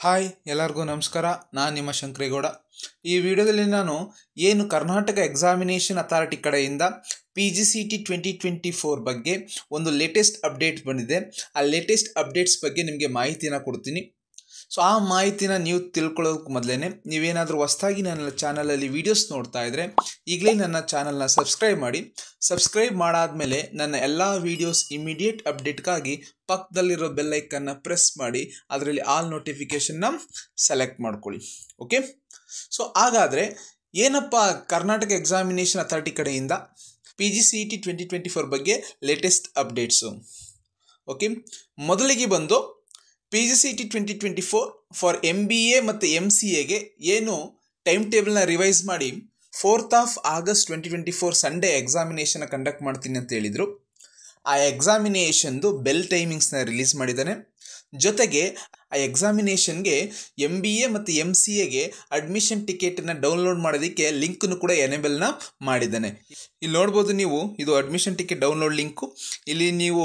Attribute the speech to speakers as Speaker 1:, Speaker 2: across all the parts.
Speaker 1: Hi ಎಲ್ಲರಿಗೂ ನಮಸ್ಕಾರ. ನಾನು ನಿಮ್ಮ ಶಂಕರೇಗೌಡ. ಈ ವಿಡಿಯೋದಲ್ಲಿ ನಾನು ಏನು ಕರ್ನಾಟಕ ಎಕ್ಸಾಮಿನೇಷನ್ ಅಥಾರಿಟಿ ಕಡೆಯಿಂದ PGCET 2024 ಬಗ್ಗೆ ಒಂದು ಲೇಟೆಸ್ಟ್ ಅಪ್ಡೇಟ್ ಬಂದಿದೆ. ಆ ಲೇಟೆಸ್ಟ್ ಅಪ್ಡೇಟ್ಸ್ ಬಗ್ಗೆ ನಿಮಗೆ ಮಾಹಿತಿನ ಕೊಡ್ತೀನಿ. ಸೊ ಆ ಮಾಹಿತಿನ ನೀವು ತಿಳ್ಕೊಳ್ಳೋದಕ್ಕೆ ಮೊದಲೇ ನೀವೇನಾದರೂ ಹೊಸದಾಗಿ ನನ್ನ ಚಾನಲಲ್ಲಿ ವೀಡಿಯೋಸ್ ನೋಡ್ತಾ ಇದ್ದರೆ ಈಗಲೇ ನನ್ನ ಚಾನಲ್ನ ಸಬ್ಸ್ಕ್ರೈಬ್ ಮಾಡಿ. ಸಬ್ಸ್ಕ್ರೈಬ್ ಮಾಡಾದಮೇಲೆ ನನ್ನ ಎಲ್ಲ ವೀಡಿಯೋಸ್ ಇಮಿಡಿಯೇಟ್ ಅಪ್ಡೇಟ್ಗಾಗಿ ಪಕ್ಕದಲ್ಲಿರೋ ಬೆಲ್ಲೈಕನ್ನ ಪ್ರೆಸ್ ಮಾಡಿ ಅದರಲ್ಲಿ ಆಲ್ ನೋಟಿಫಿಕೇಷನ್ನ ಸೆಲೆಕ್ಟ್ ಮಾಡ್ಕೊಳ್ಳಿ. ಓಕೆ, ಸೊ ಹಾಗಾದರೆ ಏನಪ್ಪ ಕರ್ನಾಟಕ ಎಕ್ಸಾಮಿನೇಷನ್ ಅಥಾರಿಟಿ ಕಡೆಯಿಂದ PGCET 2024 ಬಗ್ಗೆ ಲೇಟೆಸ್ಟ್ ಅಪ್ಡೇಟ್ಸು. ಓಕೆ, ಮೊದಲಿಗೆ ಬಂದು PGCET 2024 ಫಾರ್ MBA ಮತ್ತು MCAಗೆ ಏನು ಟೈಮ್ ಟೇಬಲ್ನ ರಿವೈಸ್ ಮಾಡಿ 4th of August 2024 ಸಂಡೇ ಎಕ್ಸಾಮಿನೇಷನ್ನ ಕಂಡಕ್ಟ್ ಮಾಡ್ತೀನಿ ಅಂತ ಹೇಳಿದರು. ಆ ಎಕ್ಸಾಮಿನೇಷನ್ದು ಬೆಲ್ ಟೈಮಿಂಗ್ಸ್ನ ರಿಲೀಸ್ ಮಾಡಿದ್ದಾನೆ. ಜೊತೆಗೆ ಆ ಎಕ್ಸಾಮಿನೇಷನ್ಗೆ MBA ಮತ್ತು MCAಗೆ ಅಡ್ಮಿಷನ್ ಟಿಕೆಟನ್ನು ಡೌನ್ಲೋಡ್ ಮಾಡೋದಕ್ಕೆ ಲಿಂಕನ್ನು ಕೂಡ ಎನೇಬಲ್ನ ಮಾಡಿದ್ದಾನೆ. ಇಲ್ಲಿ ನೋಡ್ಬೋದು ನೀವು, ಇದು ಅಡ್ಮಿಷನ್ ಟಿಕೆಟ್ ಡೌನ್ಲೋಡ್ ಲಿಂಕು. ಇಲ್ಲಿ ನೀವು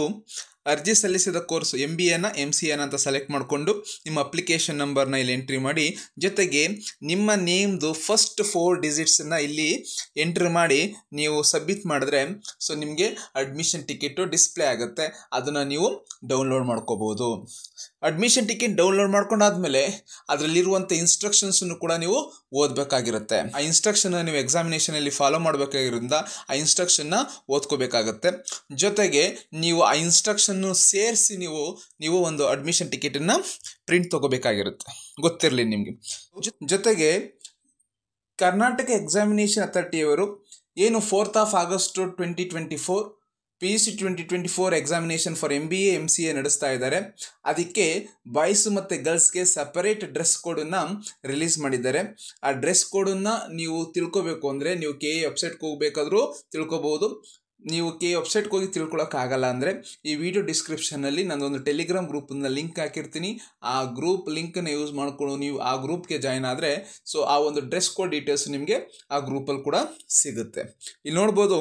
Speaker 1: ಅರ್ಜಿ ಸಲ್ಲಿಸಿದ ಕೋರ್ಸ್ MBAನ MCAನ ಅಂತ ಸೆಲೆಕ್ಟ್ ಮಾಡಿಕೊಂಡು ನಿಮ್ಮ ಅಪ್ಲಿಕೇಶನ್ ನಂಬರ್ನ ಇಲ್ಲಿ ಎಂಟ್ರಿ ಮಾಡಿ, ಜೊತೆಗೆ ನಿಮ್ಮ ನೇಮ್ದು ಫಸ್ಟ್ 4 ಡಿಜಿಟ್ಸನ್ನು ಇಲ್ಲಿ ಎಂಟ್ರಿ ಮಾಡಿ ನೀವು ಸಬ್ಮಿಟ್ ಮಾಡಿದ್ರೆ ಸೊ ನಿಮಗೆ ಅಡ್ಮಿಷನ್ ಟಿಕೆಟು ಡಿಸ್ಪ್ಲೇ ಆಗುತ್ತೆ. ಅದನ್ನು ನೀವು ಡೌನ್ಲೋಡ್ ಮಾಡ್ಕೋಬೋದು. ಅಡ್ಮಿಷನ್ ಟಿಕೆಟ್ ಡೌನ್ಲೋಡ್ ಮಾಡ್ಕೊಂಡಾದ್ಮೇಲೆ ಅದರಲ್ಲಿರುವಂಥ ಇನ್ಸ್ಟ್ರಕ್ಷನ್ಸನ್ನು ಕೂಡ ನೀವು ಓದಬೇಕಾಗಿರುತ್ತೆ. ಆ ಇನ್ಸ್ಟ್ರಕ್ಷನ್ನ ನೀವು ಎಕ್ಸಾಮಿನೇಷನಲ್ಲಿ ಫಾಲೋ ಮಾಡಬೇಕಾಗಿರೋದ್ರಿಂದ ಆ ಇನ್ಸ್ಟ್ರಕ್ಷನ್ನ ಓದ್ಕೋಬೇಕಾಗತ್ತೆ. ಜೊತೆಗೆ ನೀವು ಆ ಇನ್ಸ್ಟ್ರಕ್ಷನ್ನು ಸೇರಿಸಿ ನೀವು ಒಂದು ಅಡ್ಮಿಷನ್ ಟಿಕೆಟನ್ನು ಪ್ರಿಂಟ್ ತೊಗೋಬೇಕಾಗಿರುತ್ತೆ, ಗೊತ್ತಿರಲಿ ನಿಮಗೆ. ಜೊತೆಗೆ ಕರ್ನಾಟಕ ಎಕ್ಸಾಮಿನೇಷನ್ ಅಥಾರಿಟಿಯವರು ಏನು 4th of August 2024 PGCET 2024 examination for MBA MCA ನಡೆಸ್ತಾ ಇದ್ದಾರೆ. ಅದಕ್ಕೆ ಬಾಯ್ಸ್ ಮತ್ತು ಗರ್ಲ್ಸ್ಗೆ ಸಪರೇಟ್ ಡ್ರೆಸ್ ಕೋಡನ್ನು ರಿಲೀಸ್ ಮಾಡಿದ್ದಾರೆ. ಆ ಡ್ರೆಸ್ ಕೋಡನ್ನು ನೀವು ತಿಳ್ಕೊಬೇಕು ಅಂದರೆ ನೀವು KE ವೆಬ್ಸೈಟ್ಗೆ ಹೋಗಬೇಕಾದ್ರೂ ತಿಳ್ಕೊಬೋದು. ನೀವು KE ವೆಬ್ಸೈಟ್ಗೆ ಹೋಗಿ ತಿಳ್ಕೊಳಕ್ಕಾಗಲ್ಲ ಅಂದರೆ ಈ ವಿಡಿಯೋ ಡಿಸ್ಕ್ರಿಪ್ಷನಲ್ಲಿ ನನ್ನೊಂದು ಟೆಲಿಗ್ರಾಮ್ ಗ್ರೂಪನ್ನ ಲಿಂಕ್ ಹಾಕಿರ್ತೀನಿ. ಆ ಗ್ರೂಪ್ ಲಿಂಕನ್ನು ಯೂಸ್ ಮಾಡಿಕೊಂಡು ನೀವು ಆ ಗ್ರೂಪ್ಗೆ ಜಾಯ್ನ್ ಆದರೆ ಸೊ ಆ ಒಂದು ಡ್ರೆಸ್ ಕೋಡ್ ಡೀಟೇಲ್ಸ್ ನಿಮಗೆ ಆ ಗ್ರೂಪಲ್ಲಿ ಕೂಡ ಸಿಗುತ್ತೆ. ಇಲ್ಲಿ ನೋಡ್ಬೋದು,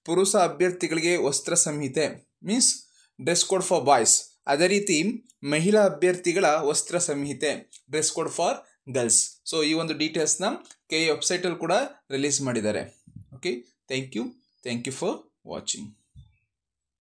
Speaker 1: ಪುರುಷ ಅಭ್ಯರ್ಥಿಗಳಿಗೆ ವಸ್ತ್ರ ಸಂಹಿತೆ means dress code for boys, ಅದೇ ರೀತಿ ಮಹಿಳಾ ಅಭ್ಯರ್ಥಿಗಳ ವಸ್ತ್ರ ಸಂಹಿತೆ dress code for girls. So ಈ ಒಂದು ಡೀಟೇಲ್ಸ್ನ KE ವೆಬ್ಸೈಟಲ್ಲಿ ಕೂಡ ರಿಲೀಸ್ ಮಾಡಿದ್ದಾರೆ. Okay, thank you for watching.